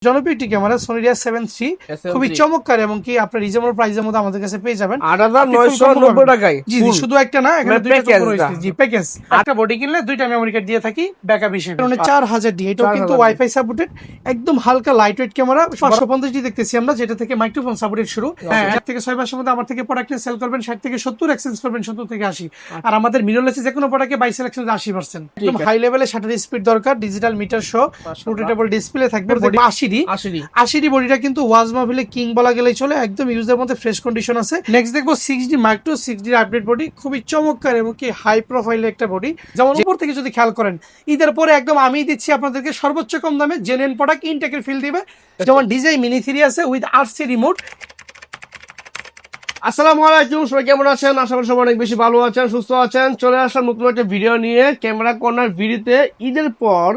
জনপ্রিয় একটি camera Sony A7 III, খুবই চমৎকার এবং কি আপনার রিজনেবল প্রাইসের মধ্যে আমাদের কাছে পেয়ে যাবেন 8990 টাকায়। জি জি, শুধু একটা না, এখানে দুইটা রয়েছে। জি, প্যাকেজ একটা বডি কিনলে দুইটা মেমরি কার্ড দিয়ে থাকি ব্যাকআপ হিসেবে। 4000D, এটাও কিন্তু ওয়াইফাই সাপোর্টেড, একদম হালকা লাইটওয়েট ক্যামেরা। 550D দেখতেছি আমরা, যেটা থেকে মাইক্রোফোন সাপোর্টেড শুরু। 4 থেকে 6 মাসের মধ্যে আমার থেকে প্রোডাক্ট সেল করবেন 60 থেকে 70, এক্সচেঞ্জ করবেন 70 থেকে 80। আর আমাদের মিররলেস যে কোনো প্রোডাক্টে বাই সিলেকশন 80%। একদম হাই লেভেলে শাটার স্পিড দরকার, ডিজিটাল মিটার সহ, রোটেটেবল ডিসপ্লে থাকবে। 80D বডিটা কিন্তু ওয়াজ মাহফিলে কিং বলা গেলেই চলে, একদম ইউজের মধ্যে ফ্রেশ কন্ডিশন আছে। নেক্সট দেখবো 6D Mark II, 6D update body, খুবই চমৎকার এবং কি হাই প্রোফাইলের একটা বডি। যেমন উপর থেকে যদি খেয়াল করেন, ঈদের পরে একদম আমি দিচ্ছি আপনাদেরকে সর্বোচ্চ কম দামে জেনুইন প্রোডাক্ট, ইনটেকের ফিল দিবে। যেমন ডিজাই মিনি 3 আছে উইথ RC রিমোট। আসসালামু আলাইকুম, সবাই কেমন আছেন? আশা করি সবাই অনেক বেশি ভালো আছেন, সুস্থ আছেন। চলে আসলাম নতুন একটা ভিডিও নিয়ে। ক্যামেরা কর্নার ভিডিওতে ঈদের পর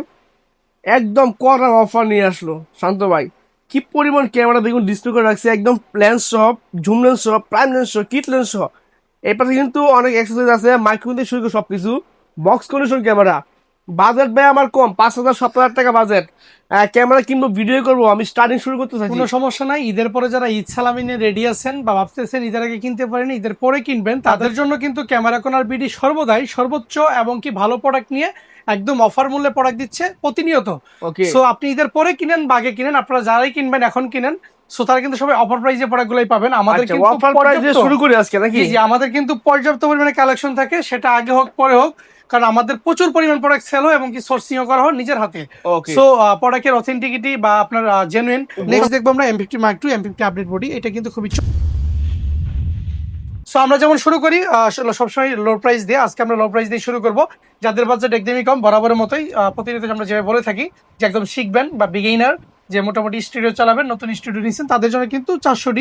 একদম কড়া অফার নিয়ে আসলো শান্ত ভাই। কি পরিমাণ ক্যামেরা দেখুন ডিসপ্লে করে রাখছে, একদম লেন্স সহ, জুম লেন্স সহ, প্রাইম লেন্স সহ, কিট লেন্স সহ। এই পাশে কিন্তু অনেক অ্যাক্সেসরিজ আছে, মাইক্রোফোন থেকে শুরু করে সবকিছু। Box condition camera. বাজেট ভাই আমার কম, 5,000-7,000 টাকা বাজেট। ক্যামেরা কিনবো, ভিডিও করবো, আমি স্টার্টিং শুরু করতে চাই। কোনো সমস্যা নাই। ঈদের পরে যারা ঈদ সালামি নিয়ে রেডি আছেন বা ভাবতেছেন ঈদের আগে কিনতে পারেন, ঈদের পরে কিনবেন, তাদের জন্য কিন্তু ক্যামেরা কর্নার বিডি সর্বদাই সর্বোচ্চ এবং কি ভালো প্রোডাক্ট নিয়ে একদম অফার মূল্যে প্রোডাক্ট দিচ্ছে প্রতিনিয়ত। সো আপনি ঈদের পরে কিনেন বা আগে কিনেন, আপনারা যারাই কিনবেন এখন কিনেন, সো তারা কিন্তু সবাই অফার প্রাইসে প্রোডাক্টগুলোই পাবেন। আমাদের কিন্তু অফার প্রাইসে শুরু করি আজকে নাকি? জি, আমাদের কিন্তু পর্যাপ্ত পরিমাণে কালেকশন থাকে, সেটা আগে হোক পরে হোক, কারণ আমাদের প্রচুর পরিমাণ প্রোডাক্ট সেল হয় এবং কি সোর্সিংও করা হয় নিজের হাতে। সো প্রোডাক্টের অথেন্টিকিটি বা আপনার জেনুইন। নেক্সট দেখবো আমরা M50 Mark II, M50 update body. এটা কিন্তু খুবই সো আমরা যেমন শুরু করি সবসময় লো প্রাইস দিয়ে, আজকে আমরা লো প্রাইস দিয়ে শুরু করব। যাদের বাজেট একদমই কম, বরাবরের মতোই প্রতিনিয়ত আমরা যেভাবে বলে থাকি যে একদম শিখবেন বা বিগিনার, যে মোটামুটি স্টুডিও চালাবেন, নতুন স্টুডিও নিচ্ছেন, তাদের জন্য কিন্তু 400D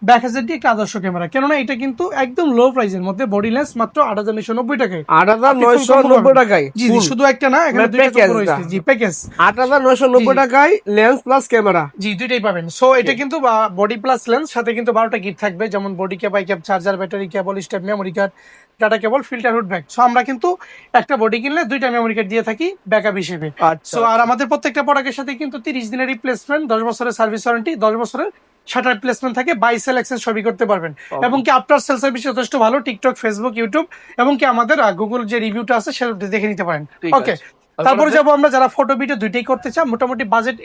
ব্যাক হাজারটি একটা আদর্শ ক্যামেরা। কেননা এটা কিন্তু একদম লো প্রাইসের মধ্যে, বডি লেন্স মাত্র 8,990 টাকায়। 8,990 টাকায়। জি জি, শুধু একটা না, এখানে দুইটা রয়েছে। জি, প্যাকেজ 8,990 টাকায় লেন্স প্লাস ক্যামেরা। জি, দুইটাই পাবেন। সো এটা কিন্তু বডি প্লাস লেন্স, সাথে কিন্তু 12টা কিট থাকবে, যেমন body cap, I cap, charger, battery, cable, step, memory card, data cable, filter, hood bag. So আমরা কিন্তু একটা বডি কিনলে দুইটা মেমোরি কার্ড দিয়ে থাকি ব্যাকআপ হিসেবে। সো আর আমাদের প্রত্যেকটা প্রোডাক্টের সাথে কিন্তু 30 দিনের রিপ্লেসমেন্ট, 10 বছরের সার্ভিস ওয়ারেন্টি, 10 বছরের শাটার রিপ্লেসমেন্ট থাকে, বাই সেল এক্সচেঞ্জ সবই করতে পারবেন। এবং কি আফটার সেল সার্ভিস যথেষ্ট ভালো, টিকটক, ফেসবুক, ইউটিউব এবং কি আমাদের গুগল যে রিভিউটা আছে সেটা দেখে নিতে পারেন। ওকে, তারপরে যাবো আমরা যারা ফটো ভিডিও দুইটাই করতে চান, মোটামুটি বাজেট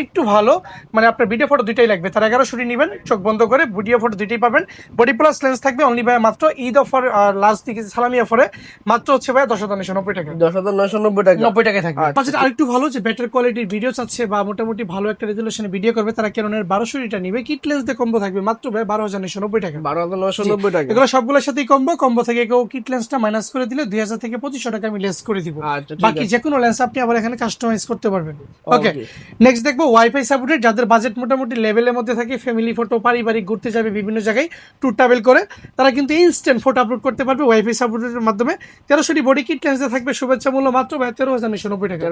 একটু ভালো, মানে আপনার ভিডিও ফটো দুইটাই লাগবে, তার 1100 নেবেন, চোখ বন্ধ করে ভিডিও ফটো দুইটাই পাবেন। বডি প্লাস লেন্স থাকবে অনলি ভাই মাত্র ঈদ অফার লাস্ট দিকে সালামি অফারে মাত্র হচ্ছে ভাই 10,990 টাকা। 10,990 টাকা, 90 টাকায় থাকবে। বাজেট আরেকটু ভালো, যে বেটার কোয়ালিটির ভিডিও চাচ্ছে বা মোটামুটি ভালো একটা রেজুলেশনে ভিডিও করবে, তারা ক্যাননের 1200 নিবে, কিট লেন্স দিয়ে কম্বো থাকবে মাত্র ভাই 12,990 টাকা। 12,990 টাকা। এগুলো সবগুলোর সাথেই কম্বো থেকে কেউ কিট লেন্সটা মাইনাস করে দিলে 2000 থেকে 2500 টাকা আমি লেস করে দিব। বাকি যে কোনো লেন্স আপনি আবার এখানে কাস্টমাইজ করতে পারবেন। ওকে, নেক্সট দেখবো ওয়াইফাই সাপোর্টেড, যাদের বাজেট মোটামুটি লেভেলের মধ্যে থাকে, ফ্যামিলি ফটো, পারিবারিক ঘুরতে যাবে বিভিন্ন জায়গায়, ট্যুর ট্রাভেল করে, তারা কিন্তু ইনস্ট্যান্ট ফটো আপলোড করতে পারবে ওয়াইফাই সাপোর্টের মাধ্যমে। 1300 বডি কিট লেন্স দিয়ে থাকবে, শুভেচ্ছা মূল্য মাত্র 13,990 টাকা।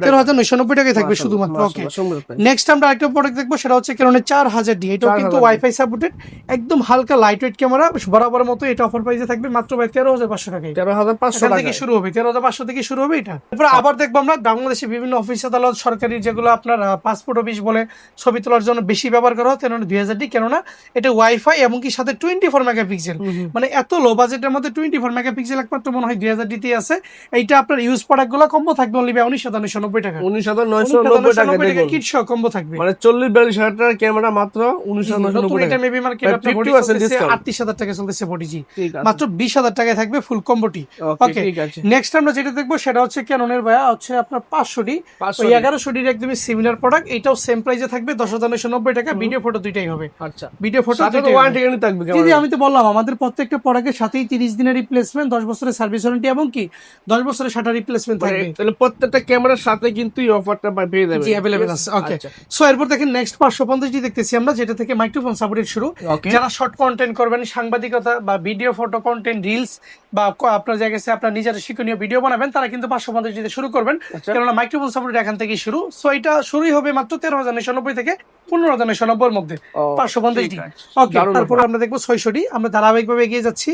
13,990 টাকায় থাকবে শুধুমাত্র। ওকে, নেক্সট আমরা আরেকটা প্রোডাক্ট দেখবো, সেটা হচ্ছে ক্যাননের 4000D। এটাও কিন্তু ওয়াইফাই সাপোর্টেড, একদম হালকা লাইটওয়েট ক্যামেরা, বরাবর মতো এটা অফার প্রাইসে থাকবে মাত্র 13,500 টাকায়। 13,500 থেকে শুরু হবে, 13,500 থেকে শুরু হবে এটা। তারপর আবার দেখবো আমরা বাংলাদেশে বিভিন্ন অফিস আদালত, সরকারি যেগুলো আপনার পাসপোর্ট অফিস বলে ছবি তোলার জন্য বেশি ব্যবহার করা হয়, 2000D। কেননা এটা ওয়াইফাই এবং কি সাথে 24 মেগাপিক্সেল, মানে এত লো বাজেটের মধ্যে 24 মেগাপিক্সেল একমাত্র মনে হয় 2000D তে আছে। এইটা আপনার ইউজ প্রোডাক্ট গুলো কম্বো থাকবে অনলি 19,990 টাকা। 19,990 টাকা কিট সহ কম্বো থাকবে, মানে 40-42 টাকার ক্যামেরা মাত্র 19,990 টাকা। এটা মেবি মার্কেট আপনার 38,000 টাকা চলতেছে বডি। জি, মাত্র 20,000 টাকায় থাকবে ফুল কম্বোটি। ওকে, নেক্সট আমরা যেটা দেখবো সেটা হচ্ছে ক্যাননের ভাইয়া হচ্ছে আপনার 500D, ওই 1100D এর একদমই সিমিলার প্রোডাক্ট। এটাও সেম প্রাইসে থাকবে 10,990 টাকা। ভিডিও ফটো দুইটাই হবে। আচ্ছা, ভিডিও ফটো ওয়ারেন্টি গ্যারান্টি থাকবে। জি, আমি তো বললাম আমাদের প্রত্যেকটা প্রোডাক্টের সাথেই 30 দিনের রিপ্লেসমেন্ট, 10 বছরের সার্ভিস ওয়ারেন্টি এবং কি 10 বছরের শাটার রিপ্লেসমেন্ট থাকবে। তাহলে প্রত্যেকটা ক্যামেরার সাথে কিন্তু এই অফারটা পেয়ে যাবেন। জি, अवेलेबल আছে। ওকে, সো এরপর দেখেন নেক্সট 550D দেখতেছি আমরা, যেটা থেকে মাইক্রোফোন সাপোর্টেড শুরু। যারা শর্ট কন্টেন্ট করবেন, সাংবাদিকতা বা ভিডিও ফটো কন্টেন্ট, রিলস বা আপনার জায়গায় আপনার নিজের শিক্ষণীয় ভিডিও বানাবেন, তারা কিন্তু 550D চাইলে শুরু করবেন, কেননা মাইক্রোফোন সাপোর্ট এখান থেকে শুরু। সো এটা শুরুই হবে মাত্র 13,990 থেকে 15,990 এর মধ্যে 550D। ওকে, তারপরে আমরা দেখবো 600D, আমরা ধারাবাহিকভাবে এগিয়ে যাচ্ছি।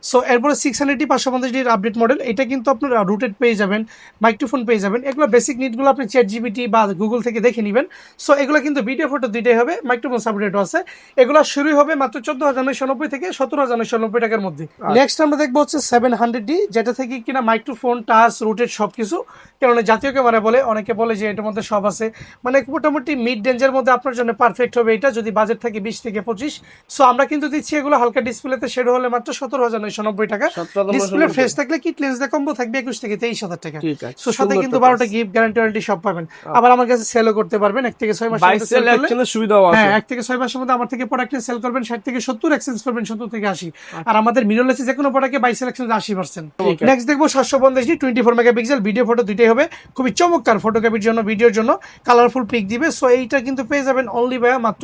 সো এরপরে 600D 550D এর আপডেট মডেল, এটা কিন্তু আপনারা রুটেড পেয়ে যাবেন, মাইক্রোফোন পেয়ে যাবেন। এগুলো বেসিক নিডগুলো আপনি চ্যাট জিপিটি বা গুগল থেকে দেখে নেবেন। সো এগুলো কিন্তু ভিডিও ফটো দুইটাই হবে, মাইক্রোফোন সাপোর্টেডও আছে। এগুলো শুরু হবে মাত্র 14,990 থেকে 17,990 টাকার মধ্যে। নেক্সট আমরা দেখবো হচ্ছে 700D, যেটা থেকে কিনা মাইক্রোফোন, টাচ, রুটেড সবকিছু, কেননা জাতীয় ক্যামেরা বলে অনেকে বলে যে এটার মধ্যে সব আছে, মানে মোটামুটি মিড রেঞ্জের মধ্যে আপনার জন্য পারফেক্ট হবে এটা, যদি বাজেট থাকে 20 থেকে 25। সো আমরা কিন্তু দিচ্ছি এগুলো হালকা ডিসপ্লেতে, সেটা হলে মাত্র 17,990 টাকা। ডিসপ্লে ফ্রেশ থাকলে কিট লেন্স দিয়ে কম্বো থাকবে 21 থেকে 23,000 টাকা। সো সাথে কিন্তু 12টা গিফট, গ্যারান্টি ওয়ারেন্টি সব পাবেন। আবার আমার কাছে সেলও করতে পারবেন 1 থেকে 6 মাস। হ্যাঁ, 1 থেকে 6 মাসের মধ্যে আমার থেকে প্রোডাক্ট সেল করবেন 60 থেকে 70, এক্সচেঞ্জ করবেন 70 থেকে 80। আর আমাদের মিররলেসে যে কোনো প্রোডাক্টে বাই সেলেকশন 80%। নেক্সট দেখবো 750D 24 মেগাপিক্সেল, ভিডিও ফটো দুইটাই হবে, খুবই চমৎকার ফটোগ্রাফির জন্য, ভিডিওর জন্য কালারফুল পিক দিবে। সো এইটা কিন্তু পেয়ে যাবেন অনলি ভাইয়া মাত্র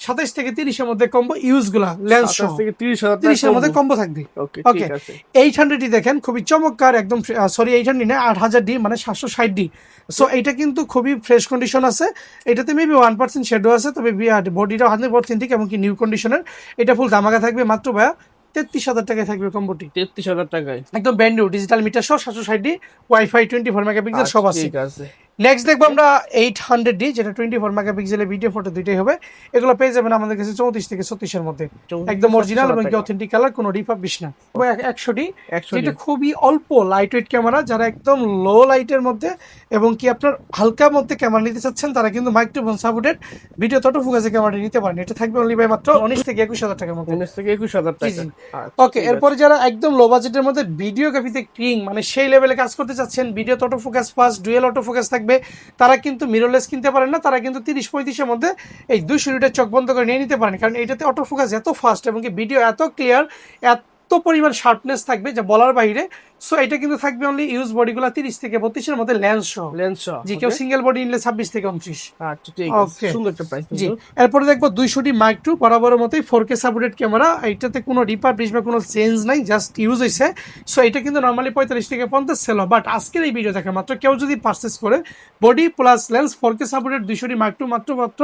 27 থেকে 30 এর মধ্যে কম্বো ইউজ গুলা, লেন্স সহ 30 এর মধ্যে কম্বো থাকবে। ওকে, 800D দেখেন খুবই চমৎকার একদম, সরি 800D না 8000D, মানে 760D। সো এইটা কিন্তু খুবই ফ্রেশ কন্ডিশন আছে, এটাতে মেবি 1% শেডও আছে, তবে বডিটা 100% ঠিক এবং কি নিউ কন্ডিশনের। এটা ফুল ধামাকা থাকবে মাত্র ভাইয়া 33,000 টাকায় থাকবে কম্বোটি। 33,000 টাকায় একদম ব্র্যান্ড নিউ, ডিজিটাল মিটার সহ 760D, ওয়াইফাই, 24 মেগাপিক্সেল সব আছে। ঠিক আছে। নেক্সট দেখবো আমরা 800D, যেটা 24 মেগাপিক্সেলের ভিডিও ফটো দুইটাই হবে। এগুলো পেয়ে যাবেন আমাদের কাছে 34 থেকে 36 এর মধ্যে, একদম অরিজিনাল এবং অথেন্টিক কালার, কোনো রিফাবিশ না। 100D, যেটা খুবই অল্প লাইট ওয়েট ক্যামেরা, যারা একদম লো লাইটের মধ্যে এবং কি আপনার হালকার মধ্যে ক্যামেরা নিতে চাচ্ছেন, তারা কিন্তু মাইক্রোফোন সাপোর্টেড ভিডিও অটো ফোকাসে ক্যামেরা নিতে পারেন। এটা থাকবে অনলি ভাই মাত্র 19 থেকে 21,000 টাকার মধ্যে। 19 থেকে 21,000 টাকা। ওকে, এরপরে যারা একদম লো বাজেটের মধ্যে ভিডিওগ্রাফিতে কিং, মানে সেই লেভেলে কাজ করতে চাচ্ছেন, video auto focus fast, dual auto focus থাকবে, তারা কিন্তু মিররলেস কিনতে পারেন না, তারা কিন্তু 30-35 এর মধ্যে এই 200 লিটার চোখ বন্ধ করে নিয়ে নিতে পারেন, কারণ এটাতে অটো ফোকাস এত ফাস্ট এবং কি ভিডিও এত ক্লিয়ার, এত পরিমাণ শার্পনেস থাকবে যা বলার বাইরে। সো এটা কিন্তু থাকবে অনলি ইউজ বডিগুলো 30 থেকে 32 এর মধ্যে লেন্স সহ। জি, কেউ সিঙ্গেল বডি নিলে 26 থেকে 29। আচ্ছা, ঠিক আছে, সুন্দর একটা প্রাইস। জি, এরপরে দেখবো 200D মাইক 2, বরাবরের মতোই 4K সাপোর্টেড ক্যামেরা, এটাতে কোনো রিপাবলিশ বা কোনো চেঞ্জ নাই, জাস্ট ইউজ হইছে। সো এটা কিন্তু নরমালি 45 থেকে 50 সেল হয়, বাট আজকের এই ভিডিও দেখে মাত্র কেউ যদি পারচেজ করে body plus lens 4K supported 200D mic 2 মাত্র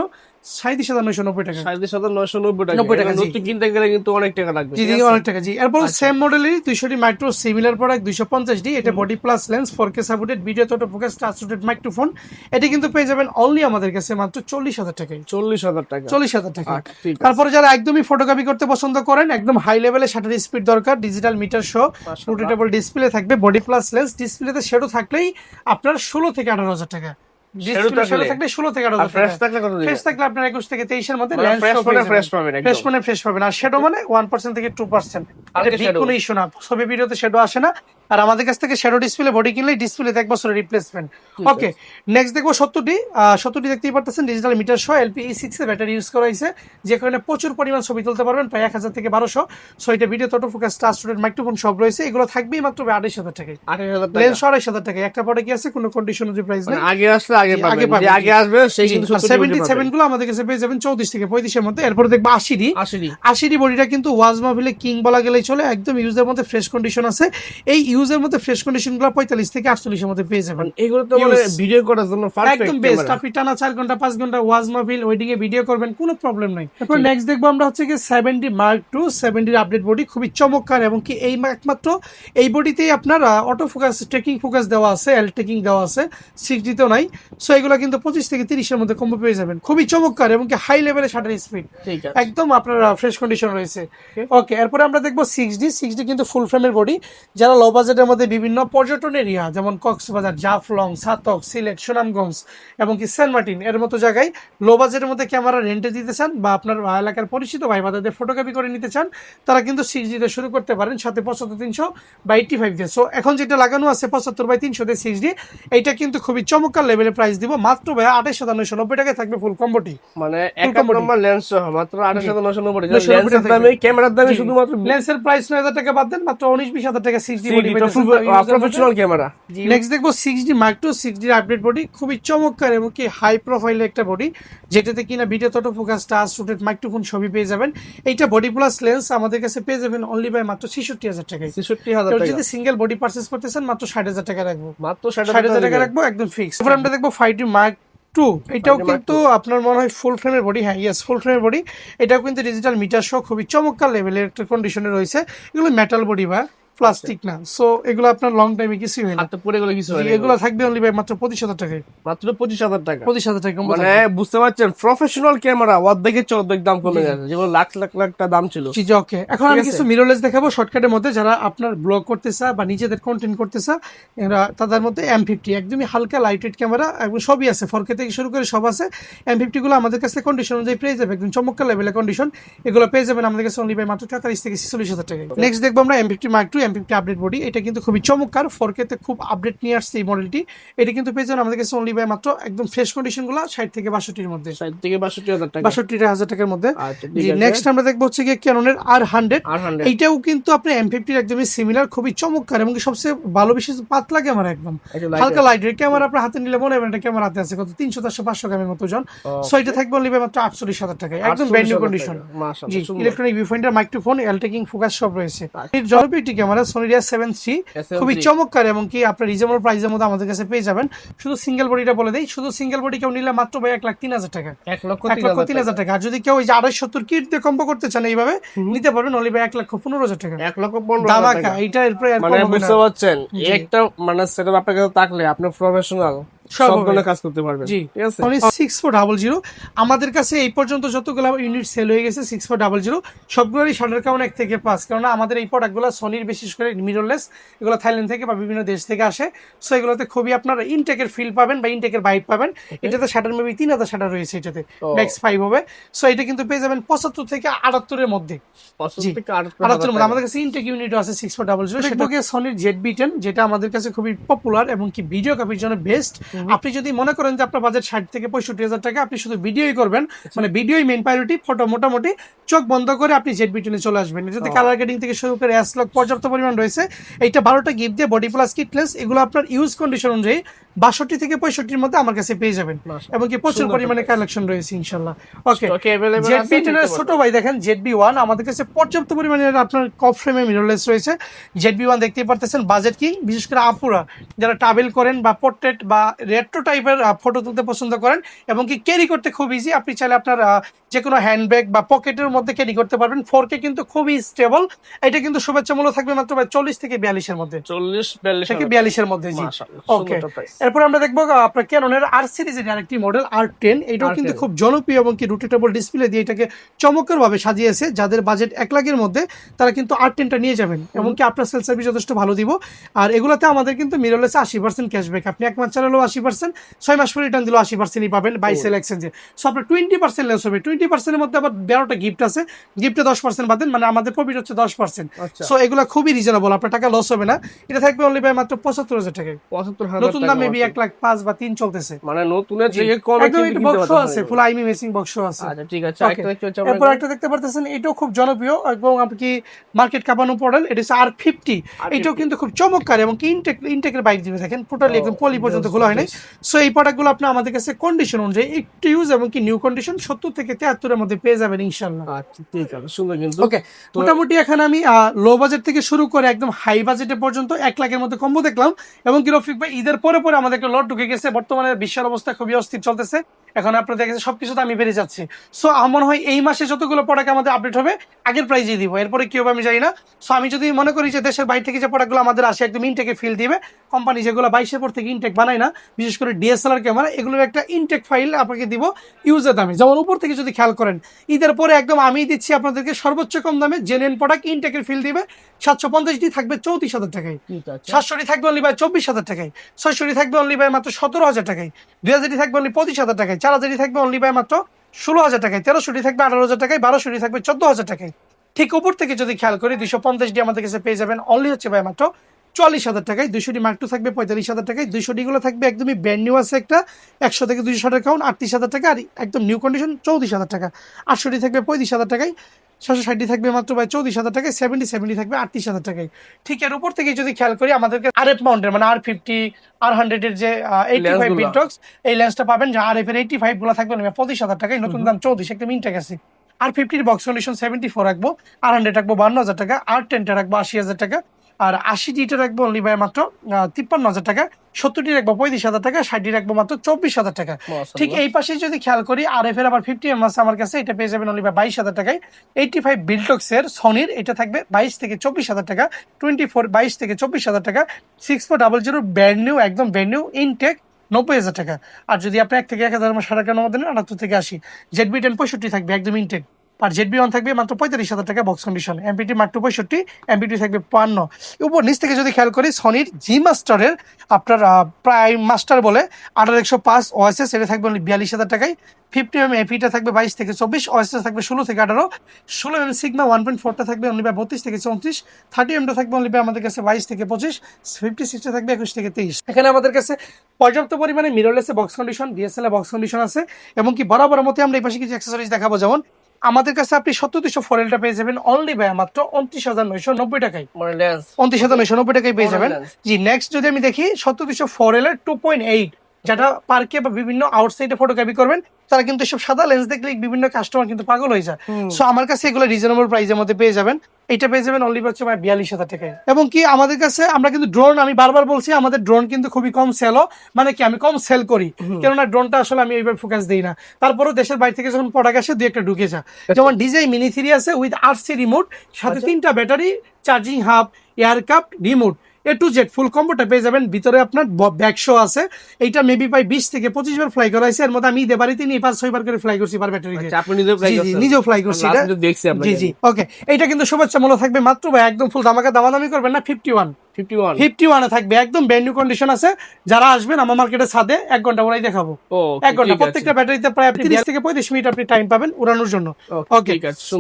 37,990 টাকা। 37,990 টাকা। নতুন কিনতে গেলে কিন্তু অনেক টাকা লাগবে। জি, অনেক টাকা। জি, এরপর সেম মডেলেরই 200D mic 2 similar product 250D, এটা body plus lens 4K supported video auto focus touch rotate microphone. এটা কিন্তু পেয়ে যাবেন অনলি আমাদের কাছে মাত্র 40,000 টাকায়। 40,000 টাকা। 40,000 টাকা। তারপরে যারা একদমই ফটোগ্রাফি করতে পছন্দ করেন, একদম হাই লেভেলে শাটার স্পিড দরকার, ডিজিটাল মিটার সহ রোটেটেবল ডিসপ্লে থাকবে, বডি প্লাস লেন্স, ডিসপ্লেতে শ্যাডো থাকলেই আপনার 16 থেকে 18,000 টাকা। ডিসপ্লে শ্যাডো থাকলে 16 থেকে 18,000 টাকা। ফ্রেশ থাকলে আপনার 21 থেকে 23 এর মধ্যে লেন্স ফ্রেশ পাবেন। ফ্রেশ পাবেন। আর শ্যাডো মানে 1% থেকে 2%, কোনো ইস্যু না, ছবি ভিডিওতে শ্যাডো আসে না। আর আমাদের কাছ থেকে শ্যাডো ডিসপ্লে বডি কিনলে ডিসপ্লেতে 1 বছরের রিপ্লেসমেন্ট। ওকে, নেক্সট দেখবো 70D দেখতেই পারতেছেন, ডিজিটাল মিটার সহ LPE6 এর ব্যাটারি ইউজ করা হয়েছে, যে কারণে প্রচুর পরিমাণ ছবি তুলতে পারবেন, প্রায় 1000 থেকে 1200। সো এটা video auto focus touch rotate microphone সব রয়েছে, এগুলো থাকবেই মাত্র 28,000 টাকায়। 28,000 টাকা, লেন্স 28,000 টাকায়। একটা পরে কি আছে, কোনো কন্ডিশন অনুযায়ী প্রাইস নেই, আগে আসলে আগে আসবে সেই কিন্তু 77 গুলো আমাদের কাছে পেয়ে যাবেন 34 থেকে 35 এর মধ্যে। এরপর দেখবো 80D বডিটা কিন্তু ওয়াজ মাহফিলে কিং বলা গেলেই চলে, একদম ইউজের মধ্যে ফ্রেশ কন্ডিশন আছে। এই ইউজের মধ্যে ফ্রেশ কন্ডিশন গুলো 45 থেকে 48 এর মধ্যে পেয়ে যাবেন। এগুলো তো মানে ভিডিও করার জন্য পারফেক্ট, একদম বেস্ট। আপনি টানা 4 ঘন্টা 5 ঘন্টা ওয়াজ মাহফিল ওয়েডিং এ ভিডিও করবেন, কোনো প্রবলেম নাই। তারপর নেক্সট দেখবো আমরা হচ্ছে কি 70 মার্ক 2, 70 আপডেট বডি, খুবই চমৎকার এবং কি এই একমাত্র এই বডিতেই আপনার অটো ফোকাস, ট্রেকিং ফোকাস দেওয়া আছে, এল ট্রেকিং দেওয়া আছে, 6D তেও নাই। সো এগুলো কিন্তু 25 থেকে 30 এর মধ্যে কম্বো পেয়ে যাবেন, খুবই চমৎকার এবং কি হাই লেভেলে শাটার স্পিড, একদম আপনার ফ্রেশ কন্ডিশন রয়েছে। ওকে, এরপর আমরা দেখবো 6D কিন্তু ফুল ফ্রেমের বডি, যারা লো বাজেটের মধ্যে বিভিন্ন পর্যটন এরিয়া যেমন কক্সবাজার, জাফলং, সাতক, সিলেট, সুনামগঞ্জ এবং কি সেন্ট মার্টিন এর মতো জায়গায় লো বাজেটের মধ্যে ক্যামেরা রেন্টে দিতে চান, বা আপনার এলাকার পরিচিত ভাই বাদাদের ফটোগ্রাফি করে নিতে চান, তারা কিন্তু 6D তে শুরু করতে পারেন, সাথে 75-300/85 দিয়ে। সো এখন যেটা লাগানো আছে 75/300 দিয়ে 6D, এইটা কিন্তু খুবই চমৎকার লেভেলে প্রাইস দিব মাত্র ভাই 28,990 টাকায় থাকবে ফুল কম্বোটি, মানে এক নম্বর লেন্স সহ মাত্র 28,990 টাকা। লেন্সের দামে, ক্যামেরার দামে শুধুমাত্র লেন্সের প্রাইস 9,000 টাকা বাদ দেন, মাত্র 19-20,000 টাকা 6D body professional camera. Next দেখবো 6D Mark II 6D update body, খুবই চমৎকার এবং কি হাই প্রোফাইলের একটা বডি, যেটাতে কিনা video auto focus, touch, rotate, microphone সবই পেয়ে যাবেন। এইটা বডি প্লাস লেন্স আমাদের কাছে পেয়ে যাবেন অনলি বাই মাত্র 66,000 টাকায়। 66,000 টাকা। যদি সিঙ্গেল বডি পারচেজ করতেছেন মাত্র 60,000 টাকা রাখবো, মাত্র 60,000 টাকা রাখবো একদম ফিক্স। এরপর আমরা দেখবো 5D Mark II, এটাও কিন্তু আপনার মনে হয় ফুল ফ্রেমের বডি, হ্যাঁ ইয়েস ফুল ফ্রেমের বডি। এটাও কিন্তু ডিজিটাল মিটার সহ খুবই চমৎকার লেভেলের একটা কন্ডিশনে রয়েছে। এগুলো মেটাল বডি বা প্লাস্টিক না, সো এগুলো আপনার লং টাইমে কিছুই হয় না, হাতে পড়ে গেলে কিছু হয় না। এগুলো থাকবে অনলি বাই মাত্র 25,000 টাকায়। মাত্র 25,000 টাকা। 25,000 টাকা মানে বুঝতে পারছেন প্রফেশনাল ক্যামেরা অর্ধেকের চেয়ে অর্ধেক দাম কমে গেছে, যেগুলো লাখ লাখ লাখ টাকা দাম ছিল। জি ওকে, এখন আমি কিছু মিররলেস দেখাবো শর্টকাটের মধ্যে, যারা আপনার ব্লগ করতে চায় বা নিজেদের কন্টেন্ট করতে চায় এরা তাদের মধ্যে M50 একদমই হালকা লাইটওয়েট ক্যামেরা, একদম সবই আছে, 4K থেকে শুরু করে সব আছে। M50 গুলো আমাদের কাছে কন্ডিশন অনুযায়ী পেয়ে যাবে, একদম চমৎকার লেভেলের কন্ডিশন। এগুলো পেয়ে যাবেন আমাদের কাছে অনলি বাই মাত্র 43 থেকে 46,000 টাকায়। নেক্সট দেখবো আমরা M50 Mark II, M50 update body. এটা কিন্তু খুবই চমৎকার, 4K তে খুব আপডেট নিয়ে আসছে এই মডেলটি। এটা কিন্তু পেয়ে যাবেন আমাদের কাছে অনলি বাই মাত্র একদম ফ্রেশ কন্ডিশন গুলো 60 থেকে 62 মধ্যে, 60 থেকে 62,000 টাকা, 62,000 টাকার মধ্যে। আচ্ছা ঠিক আছে। নেক্সট আমরা দেখবো হচ্ছে গিয়ে ক্যাননের R100। R100 এইটাও কিন্তু আপনি M50 একদমই সিমিলার, খুবই চমৎকার এবং কি সবচেয়ে ভালো বিশেষ পাতলা ক্যামেরা, একদম হালকা লাইটের ক্যামেরা। আপনার হাতে নিলে মনে হবে এটা ক্যামেরা হাতে আছে, কত 300 400 500 গ্রামের মতো ওজন। সো এটা থাকবে অনলি বাই মাত্র 48,000 টাকায়, একদম ব্র্যান্ড নিউ কন্ডিশন। জি, ইলেকট্রনিক ভিউফাইন্ডার, মাইক্রোফোন, এল টেকিং, ফোকাস সব রয়েছে। এর জনপ্রিয় ক্যামেরা Sony A7 III, খুবই চমৎকার এবং কি আপনার রিজনেবল প্রাইসের মধ্যে আমাদের কাছে পেয়ে যাবেন। শুধু সিঙ্গেল বডিটা বলে দেই, শুধু সিঙ্গেল বডি কেউ নিলে মাত্র ভাই 1,03,000 টাকা, 1,03,000 টাকা। আর যদি কেউ ওই যে 270 কিট দিয়ে কম্বো করতে চান এইভাবে নিতে পারবেন অনলি ভাই 1,15,000 টাকা, 1,15,000 টাকা। এইটা এরপরে মানে বুঝতে পারছেন একটা মানে সেটআপ আপনার কাছে থাকলে আপনি প্রফেশনাল সব ধরনের কাজ করতে পারবেন। জি, ঠিক আছে। অনলি 6400 আমাদের কাছে এই পর্যন্ত যতগুলো ইউনিট সেল হয়ে গেছে 6400 সবগুলোরই শাটার কাউন্ট 1 থেকে 5, কারণ আমাদের এই প্রোডাক্টগুলো সনির বিশেষ করে মিররলেস, এগুলো থাইল্যান্ড থেকে বা বিভিন্ন দেশ থেকে আসে। সো এগুলোতে খুবই আপনার ইনটেকের ফিল পাবেন বা ইনটেকের ভাইব পাবেন। এটাতে শাটার মেবি 3000 শাটার রয়েছে, এটাতে ম্যাক্স 5 হবে। সো এটা কিন্তু পেয়ে যাবেন 75 থেকে 78 এর মধ্যে, 75 থেকে 78 এর মধ্যে। আমাদের কাছে ইনটেক ইউনিট আছে 6400, সেটাকে সনির ZB-10, যেটা আমাদের কাছে খুবই পপুলার এবং কি ভিডিও কপির জন্য বেস্ট। আপনি যদি মনে করেন যে আপনার বাজেট 60 থেকে 65,000 টাকা, আপনি শুধু ভিডিওই করবেন, মানে ভিডিওই মেইন প্রায়োরিটি, ফটো মোটামুটি চোখ বন্ধ করে আপনি ZB-10 এ চলে আসবেন। এটাতে কালার গ্রেডিং থেকে শুরু করে S-Log পর্যাপ্ত পরিমাণ রয়েছে। এইটা 12টা গিফট দিয়ে বডি প্লাস কিট লেন্স, এগুলো আপনার ইউজ কন্ডিশন অনুযায়ী 62 থেকে 65 এর মধ্যে আমার কাছে পেয়ে যাবেন এবং কি প্রচুর পরিমাণে কালেকশন রয়েছে ইনশাআল্লাহ। ওকে, ZB-10 এর ছোট ভাই দেখেন ZB-1, আমাদের কাছে পর্যাপ্ত পরিমাণে আপনার কপ ফ্রেমে মিররলেস রয়েছে। ZB-1 দেখতেই পারতেছেন, বাজেট কি, বিশেষ করে আপুরা যারা ট্রাভেল করেন বা পোর্ট্রেট বা রেট্রো টাইপের ফটো তুলতে পছন্দ করেন এবং কি ক্যারি করতে খুব ইজি, আপনি চাইলে আপনার যে কোনো হ্যান্ডব্যাগ বা পকেটের মধ্যে ক্যারি করতে পারবেন। 4K কিন্তু খুবই স্টেবল। এটা কিন্তু শুভেচ্ছা মূল্য থাকবে মাত্র 40 থেকে 42 এর মধ্যে, 40-42 থেকে 42 এর মধ্যে। জি ওকে, এরপর আমরা দেখবো আপনার ক্যাননের R সিরিজের আরেকটি মডেল R10। এটাও কিন্তু খুব জনপ্রিয় এবং কি রোটেটেবল ডিসপ্লে দিয়ে এটাকে চমৎকার ভাবে সাজিয়েছে। যাদের বাজেট 1 লাখের মধ্যে তারা কিন্তু R10টা নিয়ে যাবেন এবং কি আপনার সেল সার্ভিস যথেষ্ট ভালো দিব। আর এগুলোতে আমাদের কিন্তু মিররলেস 80% ক্যাশব্যাক, আপনি 1 মাস চালালেও 80%, 6 মাস পরে রিটার্ন দিলেও 80%ই পাবেন বাই সেল এক্সচেঞ্জে। সো আপনার 20% লেস হবে, 20% এর মধ্যে আবার 12টা গিফট আছে, গিফটে 10% বাদেন, মানে আমাদের প্রফিট হচ্ছে 10%। সো এগুলো খুবই রিজনেবল, আপনার টাকা লস হবে না। এটা থাকবে অনলি বাই মাত্র 75,000 টাকায়, 75,000 নতুন দাম মেবি 1,05,000 বা 3 চলতেছে, মানে নতুনের থেকে কমে কিনতে বক্স আছে, ফুল আইমি মেসিং বক্স আছে। আচ্ছা ঠিক আছে। এরপর একটা দেখতে পারতেছেন, এটাও খুব জনপ্রিয় এবং আপনি কি মার্কেট কাঁপানো মডেল, এটা হচ্ছে R50। এটাও কিন্তু খুব চমৎকার এবং কি ইনটেকের বাইক দিবে, দেখেন টোটালি একদম পলি পর্যন্ত খোলা হয়নি। সো এই প্রোডাক্টগুলো আপনি আমাদের কাছে কন্ডিশন অনুযায়ী একটু ইউজ এবং কি নিউ কন্ডিশন 70 থেকে 73 এর মধ্যে পেয়ে যাবেন ইনশাআল্লাহ। আচ্ছা ঠিক আছে, সুন্দর কিন্তু। ওকে, মোটামুটি এখন আমি লো বাজেট থেকে শুরু করে একদম হাই বাজেটে পর্যন্ত 1 লাখের মধ্যে কম্বো দেখলাম এবং কি রফিক ভাই ঈদের পরে পরে আমাদের একটা লট ঢুকে গেছে। বর্তমানে বিশ্বের অবস্থা খুবই অস্থির চলতেছে, এখন আপনারা দেখেছেন সবকিছু দামি বেড়ে যাচ্ছে। সো আমার হয় এই মাসে যতগুলো প্রোডাক্ট আমাদের আপডেট হবে আগের প্রাইজে দিব, এরপরে কি হবে আমি জানি না। সো আমি যদি মনে করি যে দেশের বাইরে থেকে যে প্রোডাক্টগুলো আমাদের আসে একদম ইনটেকে ফিল দিবে, কোম্পানি যেগুলো 22-এর পর থেকে ইনটেক বানায় না, বিশেষ করে DSLR ক্যামেরা, এগুলোর একটা ইনটেক ফাইল আপনাকে দিব ইউজের দামে। যেমন উপর থেকে যদি খেয়াল করেন, ঈদের পরে একদম আমি দিচ্ছি আপনাদেরকে সর্বোচ্চ কম দামে জেনুইন প্রোডাক্ট ইনটেকের ফিল দিবে। 750D থাকবে 34,000 টাকায়, 700D থাকবে অনলি বাই 24,000 টাকায়, 600D থাকবে অনলি বাই মাত্র 17,000 টাকায়, 2000D থাকবে অনলি 25,000 টাকায়, 4000D থাকবে অনলি বাই মাত্র 16,000 টাকায়, 1300D থাকবে 18,000 টাকায়, 1200D থাকবে 14,000 টাকায়। ঠিক উপর থেকে যদি খেয়াল করি 250D আমাদের কাছে পেয়ে যাবেন অনলি হচ্ছে বাই মাত্র 44,000 টাকায়। 200D Mark II থাকবে 45,000 টাকায়। 200D গুলো থাকবে একদমই ব্র্যান্ড নিউ আছে, একটা 100 থেকে 200 টাকা কাউন্ট 38,000 টাকা, আর একদম নিউ কন্ডিশন 34,000 টাকা। 800D থাকবে 35,000 টাকায়। 760 থাকবে মাত্র ভাই 34,000 টাকায়, 70 থাকবে 38,000 টাকায়। ঠিক এর উপর থেকে যদি খেয়াল করি আমাদেরকে RF মাউন্টের মানে R50 R100 এর যে 85 বিটক্স এই লেন্সটা পাবেন, যে RF এর 85 গুলো থাকবে 25,000 টাকায়, নতুন দাম 34, একদম ইনটেক আছে। R50 এর বক্স কন্ডিশন 74 রাখবো, R100 রাখবো 52,000 টাকা, R10 টা রাখবো 80,000 টাকা, আর 80 রাখবো অনলি ভাই মাত্র 53,000 টাকা, 70 রাখবো 35,000 টাকা, 60 রাখবো মাত্র 24,000 টাকা। ঠিক এই পাশে যদি খেয়াল করি RF এর আবার 50mm আছে আমার কাছে, এটা পেয়ে যাবেন অনলি ভাই 22,000 টাকায়। 85 বিলটক্স এর সনির এটা থাকবে 22 থেকে 24,000 টাকা, 24 22 থেকে 24,000 টাকা, 6400 ব্র্যান্ড নিউ, একদম ব্র্যান্ড নিউ ইনটেক 90,000 টাকা। আর যদি আপনি 1 থেকে 1,000 60 টাকার মধ্যে নেন 78 থেকে 80, ZB-10 65 থাকবে একদম ইনটেক, আর ZB-1 থাকবে মাত্র 45,000 টাকা বক্স কন্ডিশন, MPT মাত্র 65, MPT থাকবে 52। উপর নিচ থেকে যদি খেয়াল করি সনির জি মাস্টারের আপনার প্রাইম মাস্টার বলে 8105 OSS, এটা থাকবে অনলি 42,000 টাকায়। 50mm এপিটা থাকবে 22 থেকে 24, OSS থাকবে 16 থেকে 18, 16mm সিগমা 1.4টা থাকবে অনলি 32 থেকে 34, 30mm থাকবে অনলি আমাদের কাছে 22 থেকে 25, 56টা থাকবে 21 থেকে 23। এখানে আমাদের কাছে পর্যাপ্ত পরিমাণে mirrorless box condition, DSLR box condition আছে, এবং কি বরাবর মতে আমরা এই পাশে কিছু অ্যাক্সেসরিজ দেখাবো। যেমন আমাদের কাছে আপনি 7200 ফোরেলটা পেয়ে যাবেন অনলি ভাই মাত্র 29,990 টাকায়, 29,990 টাকায় পেয়ে যাবেন। জি নেক্সট যদি আমি দেখি 7200 ফোরেলের 2.8, যেটা পার্কে বা বিভিন্ন আউটসাইডে ফটোগ্রাফি করবেন, তারা কিন্তু সব সাদা লেন্স দেখলে বিভিন্ন কাস্টমার কিন্তু পাগল হয়ে যায়। সো আমার কাছে এগুলো রিজনেবল প্রাইসের মধ্যে পেয়ে যাবেন। এটা পেয়ে যাবেন অনলি হচ্ছে 42,000 টাকায়। এবং কি আমাদের কাছে আমরা কিন্তু ড্রোন, আমি বারবার বলছি আমাদের ড্রোন কিন্তু খুবই কম সেল, মানে কি আমি কম সেল করি, কেননা ড্রোনটা আসলে আমি এইভাবে ফোকাস দিই না। তারপরেও দেশের বাইরে থেকে যখন প্রোডাক্ট আসে দুই একটা ঢুকে যায়। যেমন DJI Mini 3 আছে উইথ RC রিমোট, সাথে 3টা battery, charging hub, air cup, remote, A to Z ফুল কম্বোটা পেয়ে যাবেন। ভিতরে আপনার ব্যাক শো আছে, এইটা মেবি প্রায় 20 থেকে 25 বার ফ্লাই করা হয়েছে, এর মধ্যে আমি ঈদের বাড়িতে নিয়ে 5-6 বার করে ফ্লাই করছি পার ব্যাটারি। আপনি নিজেও ফ্লাই করছি এটা দেখছি আপনাকে। জি জি ওকে, এইটা কিন্তু শুভেচ্ছা মূল্য থাকবে মাত্র ভাই একদম ফুল ধামাকা, দামাদামি করবেন না, 51 থাকবে, একদম ব্র্যান্ড নিউ কন্ডিশন আছে। যারা আসবেন আমার মার্কেটের ছাদে 1 ঘন্টা ওরাই দেখাবো, 1 ঘন্টা, প্রত্যেকটা ব্যাটারিতে প্রায় 30 থেকে 35 মিনিট আপনি টাইম পাবেন উড়ানোর জন্য। ওকে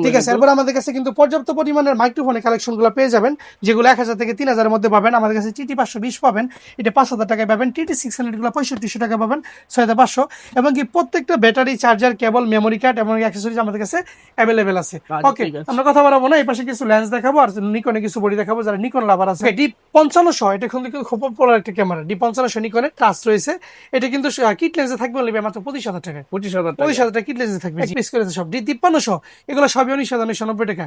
ঠিক আছে। এরপর আমাদের কাছে কিন্তু পর্যাপ্ত পরিমাণের মাইক্রোফোনের কালেকশন গুলো পেয়ে যাবেন, যেগুলো 1000 থেকে 3000 এর মধ্যে পাবেন। আমাদের কাছে TT 520 পাবেন, এটা 5,000 টাকায় পাবেন। TT 600 গুলো 6500 টাকা পাবেন, 6500। এবং কি প্রত্যেকটা ব্যাটারি, চার্জার, কেবল, মেমোরি কার্ড এবং অ্যাক্সেসরিজ আমাদের কাছে অ্যাভেলেবেল আছে। ওকে আমরা কথা বলবো না, এই পাশে কিছু লেন্স দেখাবো আর নিকনে কিছু বডি দেখাবো, যারা নিকন লাভার আছে। D5500 এটা কিন্তু খুব পপুলার একটা ক্যামেরা, D5500 নিকনের টাচ রয়েছে। এটা কিন্তু কিট লেন্সে থাকবে বলবে মাত্র 25,000 টাকায়, 25,000 টাকা কিট লেন্সে থাকবে। পিস করেছে সব D5300, এগুলো সবই 19,990 টাকা,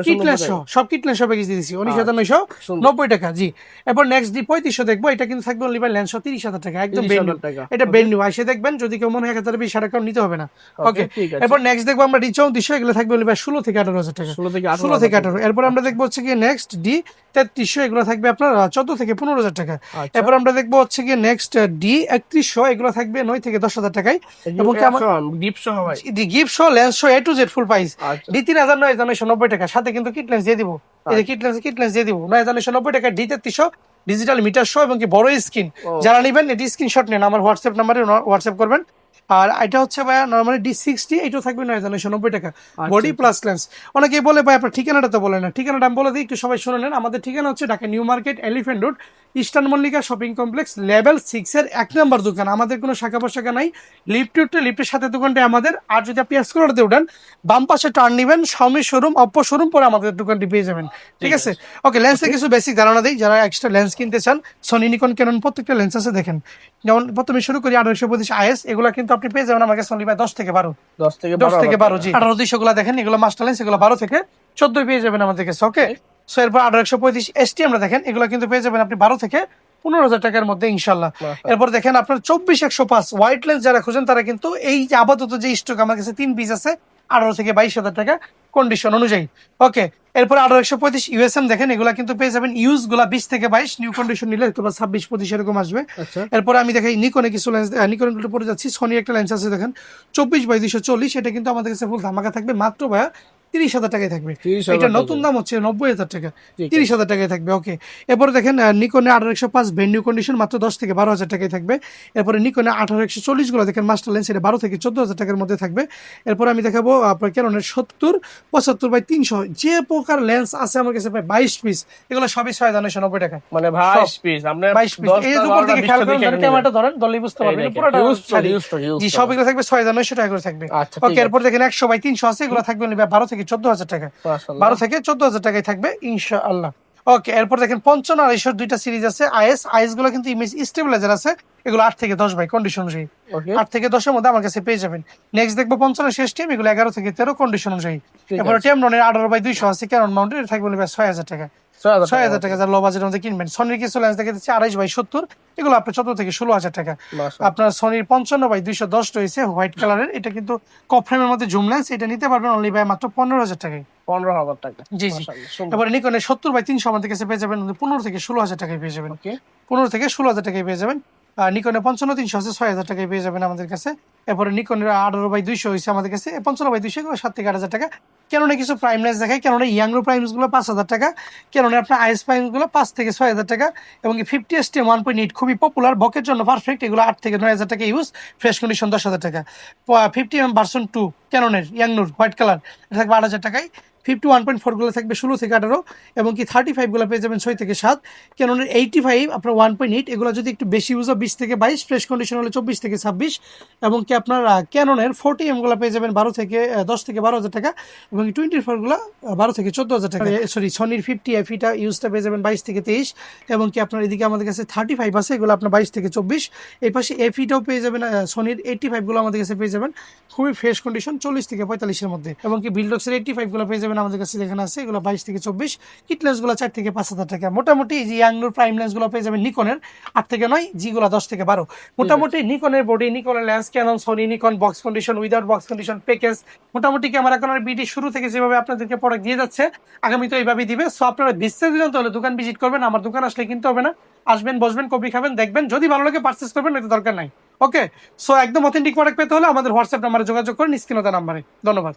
কিট লেন্স সব কিট লেন্স সব প্যাকেজ দিয়ে দিয়েছি 19,990 টাকা। জি এরপর নেক্সট D3500 দেখবো, এটা কিন্তু থাকবে অনলি লেন্স 30,000 টাকা, একদম ব্র্যান্ড নিউ, এটা ব্র্যান্ড নিউ। এসে দেখবেন, যদি কেউ মনে হয় 1000 বেশি টাকা নিতে হবে না। ওকে এরপর নেক্সট দেখবো আমরা D3400, এগুলো থাকবে অনলি 16 থেকে 18,000 টাকা, 16 থেকে 18। এরপর আমরা দেখবো হচ্ছে কি নেক্সট D3300, এগুলো থাকবে আপনার 14 থেকে 15,000 টাকা। এরপর আমরা দেখবো হচ্ছে কি নেক্সট D3100, এগুলো থাকবে 9 থেকে 10,000 টাকায়। এবং কি আমার গিফট সহ লেন্স সহ A to Z full price D3990 টাকা, সাথে কিন্তু কিট লেন্স দিয়ে দিব, এই যে কিট লেন্স দিয়ে দিব 990 টাকা। D3300 ডিজিটাল মিটার শো এবং কি বড় স্ক্রিন, যারা নেবেন এটি স্ক্রিনশট নেন, আমার হোয়াটসঅ্যাপ নাম্বারে হোয়াটসঅ্যাপ করবেন। আর এটা হচ্ছে ভাই নরমালি D60, এটাও থাকবে 990 টাকা, বডি প্লাস লেন্স। অনেকেই বলে ভাই আপনার ঠিকানাটা তো বলে না, ঠিকানাটা আমি বলে দিই, একটু সবাই শুনে নেন। আমাদের ঠিকানা হচ্ছে Dhaka new market, elephant road, eastern Mallika shopping complex, level 6 এর 1 নম্বর দোকান। আমাদের কোনো শাখা প্রশাখা নাই, লিফটের সাথে দোকানটা আমাদের। আর যদি আপনি এসকোলারতে উঠেন, বাম পাশে টার্ন নেবেন, শাওমি শোরুম, অপ্পো শোরুম, পরে আমাদের দোকানটি পেয়ে যাবেন। ঠিক আছে ওকে, লেন্সে কিছু বেসিক ধারণা দিই, যারা এক্সট্রা লেন্স কিনতে চান। সোনি, নিকন, ক্যানন প্রত্যেকটা লেন্স আছে দেখেন। যেমন প্রথমে শুরু করি 825 IS, এগুলো কিন্তু আপনি পেয়ে যাবেন আমার কাছে অনলি ভাই 10 থেকে 12। জি 18-200 গুলো দেখেন, এগুলো মাস্টার লেন্স, এগুলো 12 থেকে 14 পেয়ে যাবেন আমাদের কাছে। ওকে সো এরপর 825 ST আমরা দেখেন, এগুলো কিন্তু পেয়ে যাবেন আপনি 12 থেকে 15,000 টাকার মধ্যে ইনশাল্লাহ। এরপর দেখেন আপনার 24-105 হোয়াইট লেন্স যারা খুঁজেন, তারা কিন্তু এই যে আপাতত যে স্টক আমার কাছে 3 পিস আছে 18 থেকে 22,000 টাকা কন্ডিশন অনুযায়ী। ওকে এরপর 825 USM দেখেন, এগুলা কিন্তু পেয়ে যাবেন ইউজ গুলা 20 থেকে 22, নিউ কন্ডিশন নিলে হয়তো 26-25 এরকম আসবে। এরপর আমি দেখাই নিকনে কিছু লেন্স, নিকন গুলো পরে যাচ্ছি। সোনি একটা লেন্স আছে দেখেন 24/240, এটা কিন্তু আমাদের কাছে ফুল ধামাকা থাকবে মাত্র ভাইয়া 30,000 টাকায় থাকবে। এটা নতুন দাম হচ্ছে 90,000 টাকা, 30,000 টাকায় থাকবে। ওকে এরপরে দেখেন নিকনে 80105 ব্র্যান্ড নিউ কন্ডিশন মাত্র 10 থেকে 12,000 টাকায় থাকবে। এরপরে নিকনে 18-140 গুলো দেখেন মাস্টার লেন্স, এটা 12 থেকে 14,000 টাকার মধ্যে থাকবে। এরপর আমি দেখাবো আপনার ক্যাননের 70-75/300, যে প্রকার লেন্স আছে আমার কাছে প্রায় 22 পিস, এগুলো সবই 6,990 টাকা, মানে 22 পিস। আপনি 22 পিস এই উপর থেকে খেয়াল করেন, ক্যামেরাটা ধরেন দলই বুঝতে পারবেন পুরোটা জি সবগুলো থাকবে 6,990 টাকা করে থাকবে। ওকে এরপর দেখেন 100/300 আছে, এগুলো থাকবে 12 থেকে 14,000 টাকা, মাশাআল্লাহ 12 থেকে 14,000 টাকায় থাকবে ইনশাআল্লাহ। ওকে, এরপর দেখেন 55 দুইটা সিরিজ আছে আইএস গুলো কিন্তু ইমেজ স্টেবিলাইজার আছে, এগুলো 8 থেকে 10 ভাই কন্ডিশন অনুযায়ী, ওকে 8 থেকে 10 এর মধ্যে আমার কাছে পেয়ে যাবেন। নেক্সট দেখবো 55 শেষ টিম, এগুলো 11 থেকে 13 কন্ডিশন অনুযায়ী। ঠিক এরপর আছে। টেমরনের 18/200 আছে ক্যানন মাউন্টেড, এটা থাকবে 6,000 টাকা, 6,000 টাকা যারা লো বাজেটের মধ্যে কিনবেন। সনির কিছু লেন্স দেখে দিচ্ছি 28/70, এগুলো আপনার 14 থেকে 16,000 টাকা। মাশাআল্লাহ আপনার সনির 55/210 রয়েছে হোয়াইট কালারের, এটা কিন্তু কপ ফ্রেমের মধ্যে জুম লেন্স, এটা নিতে পারবেন অনলি ভাই মাত্র 15,000 টাকায়। 15,000 টাকা। জি জি। মাশাআল্লাহ সুন্দর। এবারে নিকনের 70/300 আমাদের কাছে পেয়ে যাবেন 15 থেকে 16,000 টাকায় পেয়ে যাবেন, ওকে 15 থেকে 16,000 টাকায় পেয়ে যাবেন। আর নিকনের 55/300 আছে 6,000 টাকায় পেয়ে যাবেন আমাদের কাছে। এরপরে নিকনের 18/200 হয়েছে আমাদের কাছে, 55/200 এগুলো 7 থেকে 8,000 টাকা। কেননা কিছু প্রাইম লেন্স দেখায়, কেননা ইয়াংরো প্রাইমস গুলো 5,000 টাকা, কেননা আপনার আইএস প্রাইমস গুলো 5 থেকে 6,000 টাকা, এবং 50STM 1.8 খুবই পপুলার, বকের জন্য পারফেক্ট, এগুলো 8 থেকে 9,000 টাকা ইউজ, ফ্রেশ কন্ডিশন 10,000 টাকা। 50mm ভার্সন 2 ক্যাননের ইয়াংনুর হোয়াইট কালার, এটা থাকবে 8,000 টাকায়। 51.4 গুলো থাকবে 16 থেকে 18, এবং কি 35 গুলো পেয়ে যাবেন 6 থেকে 7। ক্যাননের 85 আপনার 1.8, এগুলো যদি একটু বেশি ইউজ হয় 20 থেকে 22, ফ্রেশ কন্ডিশন হলে 24 থেকে 26, এবং কি আপনার ক্যাননের 40mm গুলো পেয়ে যাবেন 10 থেকে 12,000 টাকা, এবং 24 গুলো 12 থেকে 14,000 টাকা। সরি, সনির 50F এটা ইউজটা পেয়ে যাবেন 22 থেকে 23, এবং কি আপনার এদিকে আমাদের কাছে 35 আছে, এগুলো আপনার 22 থেকে 24। এই পাশে এফিটাও পেয়ে যাবেন, সনির 85 গুলো আমাদের কাছে পেয়ে যাবেন খুবই ফ্রেশ কন্ডিশন 40 থেকে 45 এর মধ্যে, এবং কি বিল্ডক্সের 85 গুলো পেয়ে যাবেন আমাদের কাছে যেখানে আছে, এগুলো 22 থেকে 24। কিট লেন্স গুলো 4 থেকে 5,000 টাকা। মোটামুটি এই যে ইয়াংনুর প্রাইম লেন্স গুলো পেয়ে যাবেন নিকনের 8 থেকে 9, জি গুলো 10 থেকে 12। মোটামুটি নিকনের বডি, নিকনের লেন্স, Canon, Sony, Nikon box condition, without box condition package, মোটামুটি ক্যামেরা কোনার বিডি শুরু থেকে যেভাবে আপনাদেরকে প্রোডাক্ট দিয়ে যাচ্ছে আগামী তো এইভাবেই দিবে। সো আপনারা বিস্তারিত জানতে হলে দোকান ভিজিট করবেন, আমার দোকান আসলে কিনতে হবে না, আসবেন, বসবেন, কফি খাবেন, দেখবেন, যদি ভালো লাগে পারচেস করবেন, নয়তো দরকার নাই। ওকে, সো একদম অথেন্টিক প্রোডাক্ট পেতে হলে আমাদের হোয়াটসঅ্যাপ নাম্বারে যোগাযোগ করেন, স্ক্রিনে দেওয়া নাম্বারে। ধন্যবাদ।